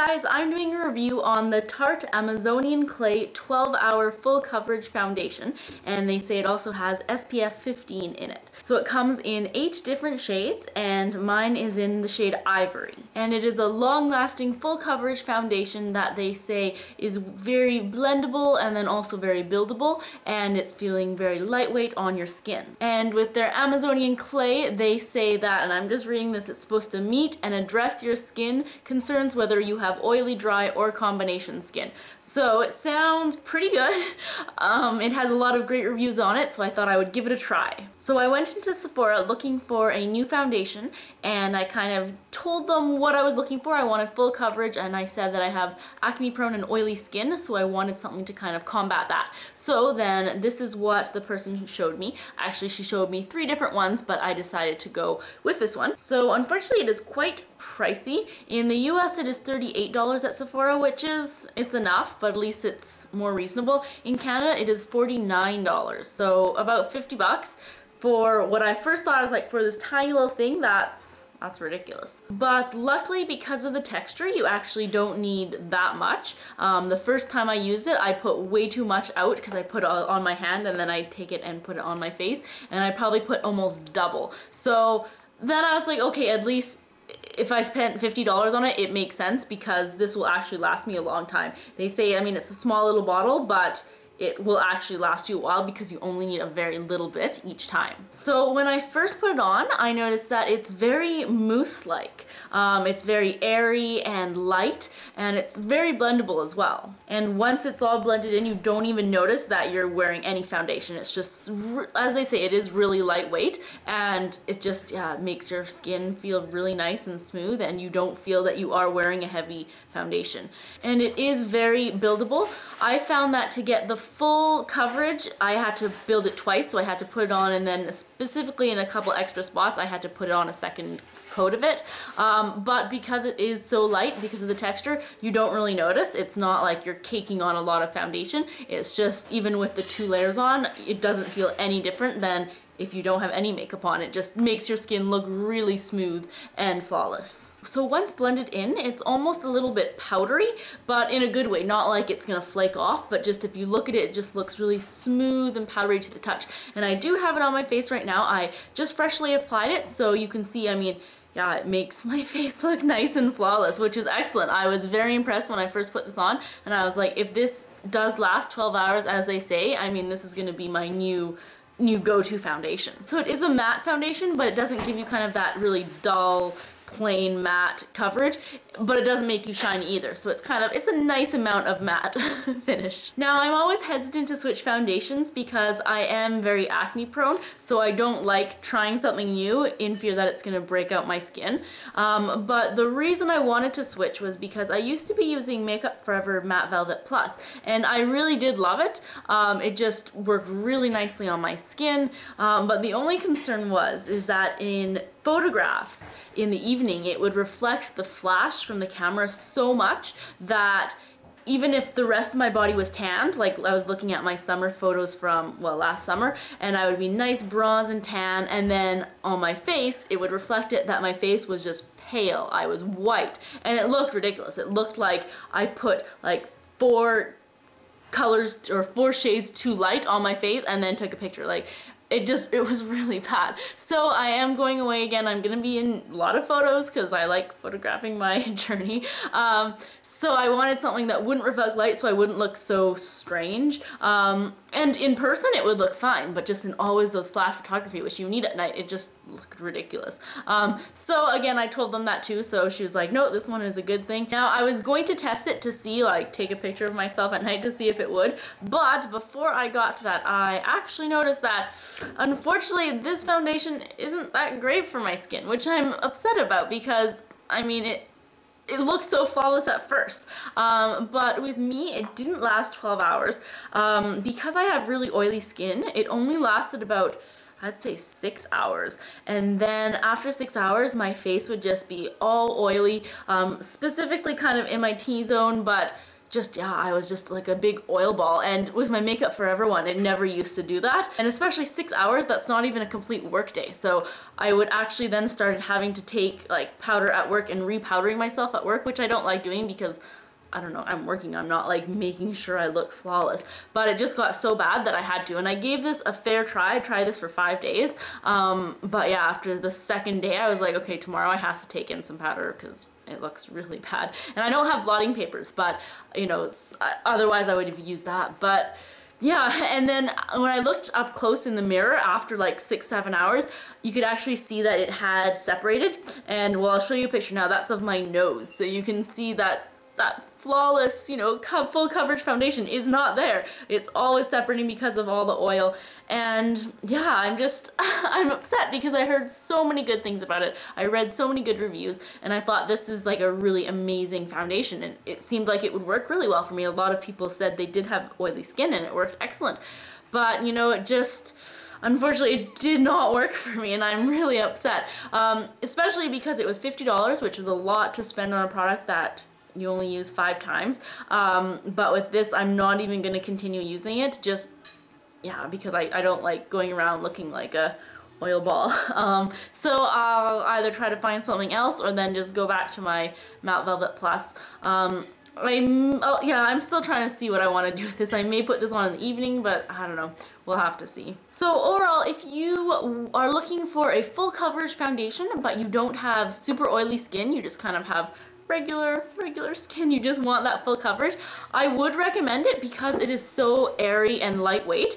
guys, I'm doing a review on the Tarte Amazonian Clay 12-Hour Full Coverage Foundation, and they say it also has SPF 15 in it. So it comes in 8 different shades, and mine is in the shade Ivory. And it is a long-lasting full coverage foundation that they say is very blendable and then also very buildable, and it's feeling very lightweight on your skin. And with their Amazonian Clay, they say that, and I'm just reading this, it's supposed to meet and address your skin concerns whether you have oily, dry, or combination skin. So it sounds pretty good. It has a lot of great reviews on it, so I thought I would give it a try. So I went into Sephora looking for a new foundation, and I kind of told them what I was looking for. I wanted full coverage, and I said that I have acne prone and oily skin, so I wanted something to kind of combat that. So then this is what the person showed me. Actually, she showed me 3 different ones, but I decided to go with this one. So unfortunately it is quite pricey. In the US it is $38 at Sephora, which is, it's enough, but at least it's more reasonable. In Canada it is $49, so about 50 bucks for what I first thought was like for this tiny little thing. That's ridiculous. But luckily, because of the texture, you actually don't need that much. The first time I used it, I put way too much out because I put it on my hand and then I take it and put it on my face, and I probably put almost double. So then I was like, okay, at least if I spent $50 on it, it makes sense because this will actually last me a long time. They say, I mean, it's a small little bottle, but it will actually last you a while because you only need a very little bit each time. So when I first put it on, I noticed that it's very mousse-like. It's very airy and light, and it's very blendable as well. And once it's all blended in, you don't even notice that you're wearing any foundation. It's just, as they say, it is really lightweight, and it just makes your skin feel really nice and smooth, and you don't feel that you are wearing a heavy foundation. And it is very buildable. I found that to get the full coverage, I had to build it twice, so I had to put it on, and then specifically in a couple extra spots, I had to put it on a second coat of it. But because it is so light, because of the texture, you don't really notice. It's not like you're caking on a lot of foundation. It's just, even with the 2 layers on, it doesn't feel any different than if you don't have any makeup on. It just makes your skin look really smooth and flawless. So once blended in, it's almost a little bit powdery, but in a good way. Not like it's gonna flake off, but just if you look at it, it just looks really smooth and powdery to the touch. And I do have it on my face right now. I just freshly applied it, so you can see, I mean, yeah, it makes my face look nice and flawless, which is excellent. I was very impressed when I first put this on, and I was like, if this does last 12 hours, as they say, I mean, this is gonna be my new go-to foundation. So it is a matte foundation, but it doesn't give you kind of that really dull, plain matte coverage, but it doesn't make you shiny either. So it's kind of, it's a nice amount of matte finish. Now, I'm always hesitant to switch foundations because I am very acne prone, so I don't like trying something new in fear that it's gonna break out my skin. But the reason I wanted to switch was because I used to be using Makeup Forever Matte Velvet Plus, and I really did love it. It just worked really nicely on my skin, but the only concern is that in photographs in the evening, it would reflect the flash from the camera so much that even if the rest of my body was tanned, like I was looking at my summer photos from, well, last summer, and I would be nice bronze and tan, and then on my face, it would reflect it that my face was just pale. I was white, and it looked ridiculous. It looked like I put like 4 colors or 4 shades too light on my face and then took a picture. Like, it was really bad. So I am going away again. I'm gonna be in a lot of photos because I like photographing my journey. So I wanted something that wouldn't reflect light so I wouldn't look so strange. And in person it would look fine, but just in always those flash photography, which you need at night, it just looked ridiculous. So again, I told them that too, so she was like, no, this one is a good thing. Now, I was going to test it to see, like, take a picture of myself at night to see if it would, but before I got to that, I actually noticed that, unfortunately, this foundation isn't that great for my skin, which I'm upset about because, I mean, it looks so flawless at first, but with me, it didn't last 12 hours. Because I have really oily skin, it only lasted about, I'd say 6 hours. And then after 6 hours, my face would just be all oily, specifically kind of in my T-zone, but just, yeah, I was just like a big oil ball. And with my Makeup Forever one, it never used to do that. And especially 6 hours, that's not even a complete work day. So I would actually then started having to take like powder at work and repowdering myself at work, which I don't like doing because I don't know, I'm working, I'm not like making sure I look flawless, but it just got so bad that I had to, and I gave this a fair try. I tried this for 5 days, but yeah, after the second day I was like, okay, tomorrow I have to take in some powder because it looks really bad. And I don't have blotting papers, but you know, otherwise I would have used that. But yeah, and then when I looked up close in the mirror after like 6-7 hours, you could actually see that it had separated. And well, I'll show you a picture now. That's of my nose, so you can see that that flawless, you know, full coverage foundation is not there. It's always separating because of all the oil. And yeah, I'm upset because I heard so many good things about it. I read so many good reviews, and I thought this is like a really amazing foundation, and it seemed like it would work really well for me. A lot of people said they did have oily skin and it worked excellent. But you know, it just, unfortunately, it did not work for me, and I'm really upset. Especially because it was $50, which is a lot to spend on a product that you only use 5 times. But with this, I'm not even going to continue using it, just, yeah, because I don't like going around looking like a oil ball. So I'll either try to find something else or then just go back to my Matte Velvet Plus. I'm still trying to see what I want to do with this. I may put this on in the evening, but I don't know. We'll have to see. So overall, if you are looking for a full coverage foundation, but you don't have super oily skin, you just kind of have regular skin, you just want that full coverage, I would recommend it because it is so airy and lightweight.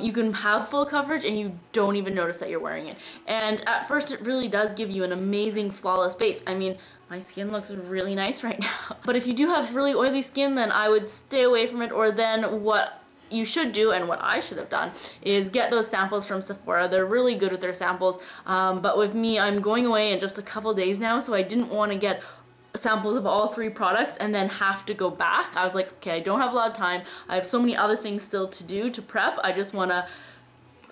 You can have full coverage and you don't even notice that you're wearing it. And at first it really does give you an amazing flawless base. I mean, my skin looks really nice right now. But if you do have really oily skin, then I would stay away from it, or then what you should do, and what I should have done, is get those samples from Sephora. They're really good with their samples. But with me, I'm going away in just a couple days now, so I didn't want to get samples of all 3 products and then have to go back. I was like, okay, I don't have a lot of time. I have so many other things still to do to prep. I just want to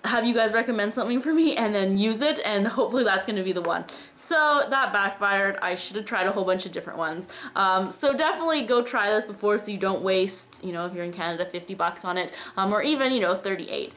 have you guys recommend something for me and then use it, and hopefully that's going to be the one. So that backfired. I should have tried a whole bunch of different ones. So definitely go try this before so you don't waste, you know, if you're in Canada, $50 on it, or even, you know, 38.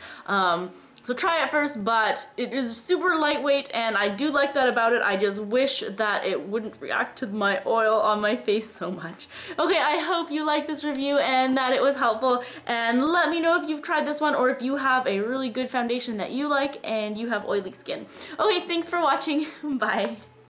So try it first, but it is super lightweight, and I do like that about it. I just wish that it wouldn't react to my oil on my face so much. Okay, I hope you liked this review and that it was helpful, and let me know if you've tried this one or if you have a really good foundation that you like and you have oily skin. Okay, thanks for watching. Bye.